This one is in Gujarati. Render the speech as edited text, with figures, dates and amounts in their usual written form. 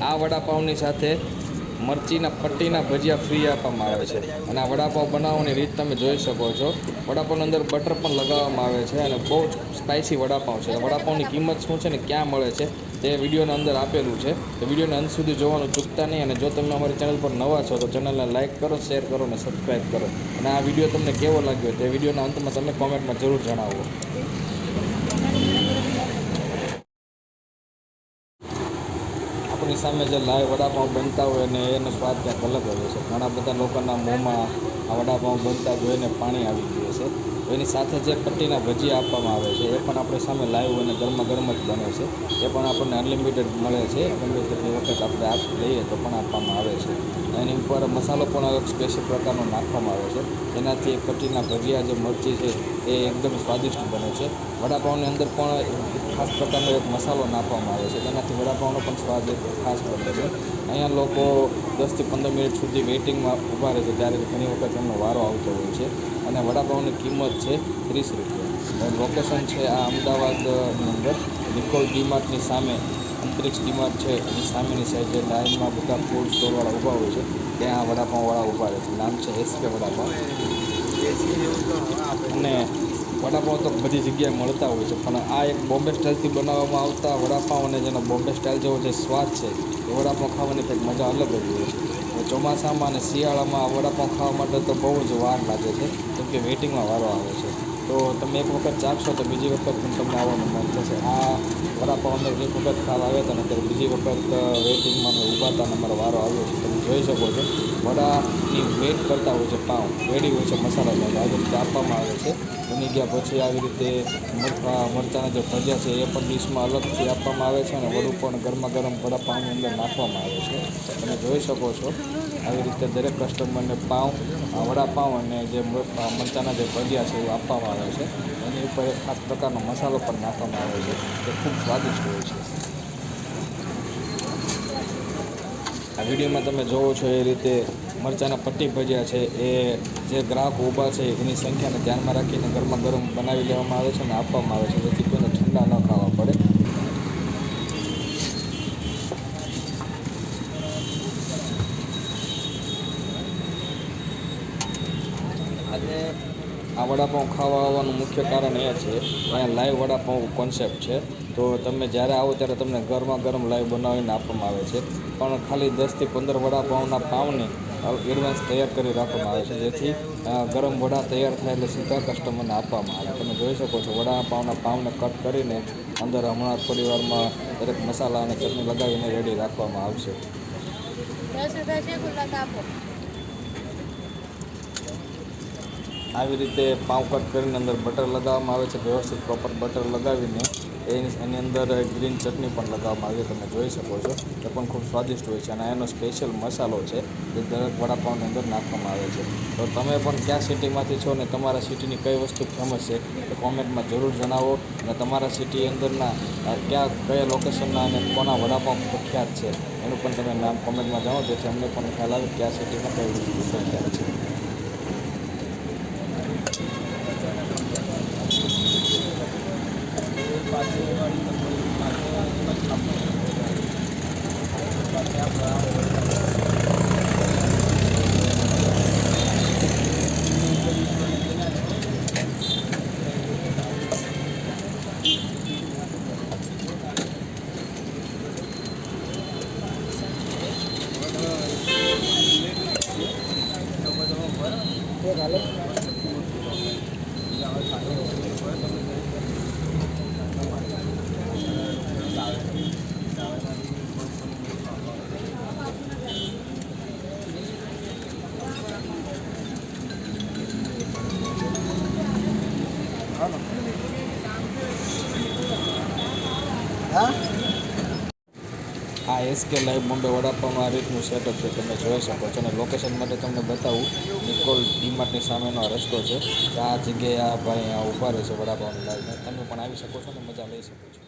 આ વડાપાઉંની સાથે મરચીના પટ્ટીના ભજીયા ફ્રી આપવામાં આવે છે અને આ વડાપાઉં બનાવવાની રીત તમે જોઈ શકો છો. વડાપાઉંની અંદર બટર પણ લગાવવામાં આવે છે અને બહુ જ સ્પાઇસી વડાપાઉં છે. વડાપાઉંની કિંમત શું છે ને ક્યાં મળે છે તે વિડીયોના અંદર આપેલું છે. તો વિડીયોને અંત સુધી જોવાનું ચૂકતા નહીં. અને જો તમે અમારી ચેનલ પર નવા છો તો ચેનલને લાઇક કરો, શેર કરો અને સબસ્ક્રાઈબ કરો. અને આ વિડીયો તમને કેવો લાગ્યો તે વિડીયોના અંતમાં તમે કોમેન્ટમાં જરૂર જણાવો. આપણી સામે જે લાઈવ વડાપાઉં બનતા હોય ને એનો સ્વાદ ક્યાંક અલગ હોય છે. ઘણા બધા લોકોના મોંમાં આ વડાપાઉં બનતા જોઈને પાણી આવી ગયું છે. એની સાથે જે પટ્ટીના ભજીયા આપવામાં આવે છે એ પણ આપણી સામે લાઈવ અને ગરમા ગરમ જ બને છે. એ પણ આપણને અનલિમિટેડ મળે છે. ગમે તેટલી વખત આપણે આપ લઈએ તો પણ આપવામાં આવે છે. એની ઉપર મસાલો પણ અલગ સ્પેશિયલ પ્રકારનો નાખવામાં આવે છે. એનાથી પટ્ટીના ભજીયા જે મરચી છે એ એકદમ સ્વાદિષ્ટ બને છે. વડાપાઉંની અંદર પણ ખાસ પ્રકારનો એક મસાલો નાખવામાં આવે છે. તેનાથી વડાપાઉંનો પણ સ્વાદ એક ખાસ બને છે. અહીંયા લોકો 10થી 15 મિનિટ સુધી વેઇટિંગમાં ઊભા રહે છે ત્યારે ઘણી વખત એમનો વારો આવતો હોય છે. અને વડાપાઉંની કિંમત છે 30 રૂપિયા. લોકેશન છે આ અમદાવાદની અંદર નિકોલ ડીમાર્ટની સામે, અંતરિક્ષ ડીમાર્ટ છે એની સામેની સાઈડ જે લાઇનમાં બધા ફૂડ સ્ટોરવાળા ઊભા હોય છે ત્યાં વડાપાઉંવાળા ઊભા રહે છે. નામ છે એસકે વડાપાઉં. અને વડાપાઉં તો બધી જગ્યાએ મળતા હોય છે પણ આ એક બોમ્બે સ્ટાઇલથી બનાવવામાં આવતા વડાપાઉં અને જેનો બોમ્બે સ્ટાઇલ જેવો જે સ્વાદ છે એ વડાપાઉં ખાવાની કંઈક મજા અલગ જ હોય છે. ચોમાસામાં અને શિયાળામાં આ વડાપાઉં ખાવા માટે તો બહુ જ વાર લાગે છે કેમ કે વેઇટિંગમાં વારો આવે છે. તો તમે એક વખત ચાખશો તો બીજી વખત પણ તમને આવવાનું મન થશે. આ વડાપાઉં અમે એક વખત ખાવા આવ્યા હતા ને ત્યારે બીજી વખત વેઇટિંગમાં અમે ઊભા હતા અને અમારો વારો આવ્યો છે. તમે જોઈ શકો છો વડાની વેઇટ કરતા હોય છે પાઉં રેડી હોય છે મસાલા સાથે આવી રીતે આપવામાં આવે છે. બની ગયા પછી આવી રીતે મરચાંના જે ભજીયા છે એ પણ ડીશમાં અલગથી આપવામાં આવે છે અને વડું પણ ગરમા ગરમ વડાપાઉંની અંદર નાખવામાં આવે છે. તમે જોઈ શકો છો આવી રીતે દરેક કસ્ટમરને વડાપાઉં અને જે મરચાંના જે ભજીયા છે એ આપવામાં આવે છે. એની ઉપર એક ખાસ પ્રકારનો મસાલો પણ નાખવામાં આવે છે જે ખૂબ સ્વાદિષ્ટ હોય છે. આ વિડીયોમાં તમે જોવો છો એ રીતે મરચાંના પટ્ટી ભજીયા છે એ જે ગ્રાહકો ઊભા છે એની સંખ્યાને ધ્યાનમાં રાખીને ગરમા ગરમ બનાવી લેવામાં આવે છે અને આપવામાં આવે છે જેથી કોઈને ઠંડા ન ખાવા પડે. આજે આ વડાપાઉં ખાવા આવવાનું મુખ્ય કારણ એ છે અહીંયા લાઈવ વડાપાઉં કોન્સેપ્ટ છે. તો તમે જ્યારે આવો ત્યારે તમને ગરમા ગરમ લાઈવ બનાવીને આપવામાં આવે છે. પણ ખાલી 10થી 15 વડાપાઉંના પાઉંને એડવાન્સ તૈયાર કરી રાખવામાં આવે છે જેથી ગરમ વડા તૈયાર થાય એટલે સીધા કસ્ટમરને આપવામાં આવે. તમે જોઈ શકો છો વડાપાઉંના પાઉંને કટ કરીને અંદર હમણાં થોડી વારમાં દરેક મસાલા અને ચટણી લગાવીને રેડી રાખવામાં આવશે. આવી રીતે પાઉં કટ કરીને અંદર બટર લગાવવામાં આવે છે. વ્યવસ્થિત પ્રોપર બટર લગાવીને એની અંદર ગ્રીન ચટણી પણ લગાવવામાં આવે છે. તમે જોઈ શકો છો એ પણ ખૂબ સ્વાદિષ્ટ હોય છે અને એનો સ્પેશિયલ મસાલો છે જે દરેક વડાપાઉંની અંદર નાખવામાં આવે છે. તો તમે પણ કયા સિટીમાંથી છો ને તમારા સિટીની કઈ વસ્તુ ફેમસ છે એ કોમેન્ટમાં જરૂર જણાવો. અને તમારા સિટી અંદરના કયા લોકેશનના અને કોના વડાપાઉં પ્રખ્યાત છે એનું પણ તમે નામ કોમેન્ટમાં જણાવો જેથી અમને પણ ખ્યાલ આવે કયા સિટીમાં કઈ વસ્તુ પ્રખ્યાત છે. આ એસકે લાઈવ બોમ્બે વડાપાઉંનું આ રીતનું સેટઅપ છે તમે જોઈ શકો છો. અને લોકેશન માટે તમને બતાવું નિકોલ ડીમાર્ટની સામેનો આ રસ્તો છે. આ જગ્યાએ આ ભાઈ ઊભા રહે છે વડાપાઉંની લાઈવમાં. તમે પણ આવી શકો છો અને મજા લઈ શકો છો.